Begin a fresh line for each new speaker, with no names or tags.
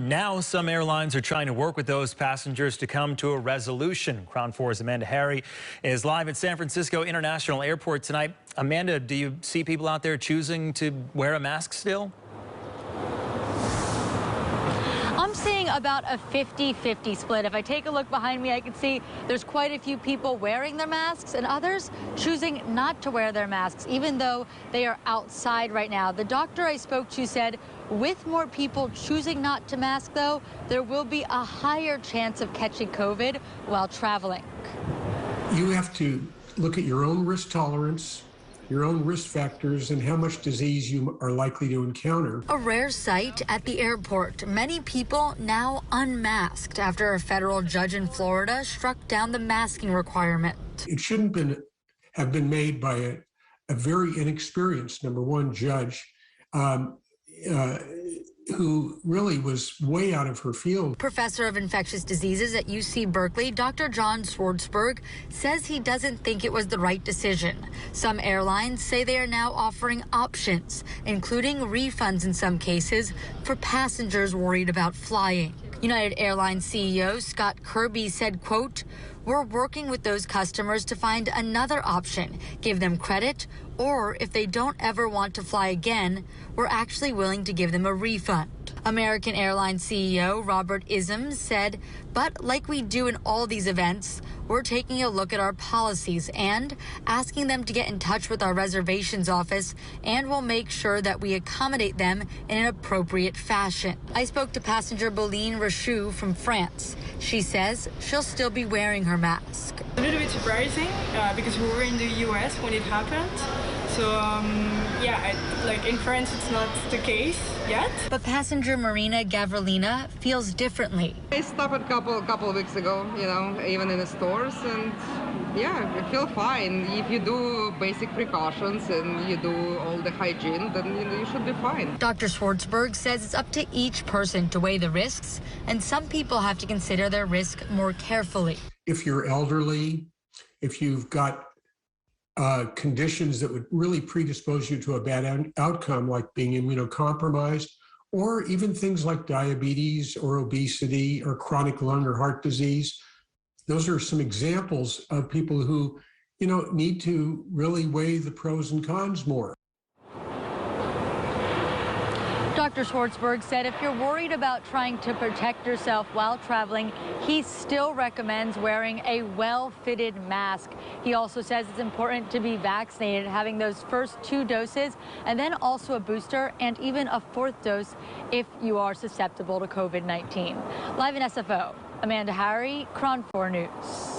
Now, some airlines are trying to work with those passengers to come to a resolution. Crown 4's Amanda Harry is live at San Francisco International Airport tonight. Amanda, do you see people out there choosing to wear a mask still?
I'm seeing about a 50-50 split. If I take a look behind me, I can see there's quite a few people wearing their masks and others choosing not to wear their masks, even though they are outside right now. The doctor I spoke to said with more people choosing not to mask, though, there will be a higher chance of catching COVID while traveling.
You have to look at your own risk tolerance, your own risk factors, and how much disease you are likely to encounter.
A rare sight at the airport. Many people now unmasked after a federal judge in Florida struck down the masking requirement.
It shouldn't have been made by a very inexperienced, number one, judge who really was way out of her field.
Professor of infectious diseases at UC Berkeley, Dr. John Swartzberg, says he doesn't think it was the right decision. Some airlines say they are now offering options, including refunds in some cases for passengers worried about flying. United Airlines CEO Scott Kirby said, quote, "We're working with those customers to find another option, give them credit, or if they don't ever want to fly again, we're actually willing to give them a refund." American Airlines CEO Robert Isom said, "But like we do in all these events, we're taking a look at our policies and asking them to get in touch with our reservations office, and we'll make sure that we accommodate them in an appropriate fashion." I spoke to passenger Boline Rachou from France. She says she'll still be wearing her mask.
A little bit surprising because we were in the US when it happened. So like in France, it's not the case yet.
But passenger Marina Gavrilina feels differently.
I stopped a couple of weeks ago, even in the stores, and yeah, I feel fine. If you do basic precautions and you do all the hygiene, then you should be fine.
Dr. Swartzberg says it's up to each person to weigh the risks, and some people have to consider their risk more carefully.
If you're elderly, if you've got conditions that would really predispose you to a bad outcome, like being immunocompromised, or even things like diabetes or obesity or chronic lung or heart disease. Those are some examples of people who, need to really weigh the pros and cons more.
Dr. Swartzberg said if you're worried about trying to protect yourself while traveling, he still recommends wearing a well-fitted mask. He also says it's important to be vaccinated, having those first 2 doses, and then also a booster and even a 4th dose if you are susceptible to COVID-19. Live in SFO, Amanda Harry, KRON 4 News.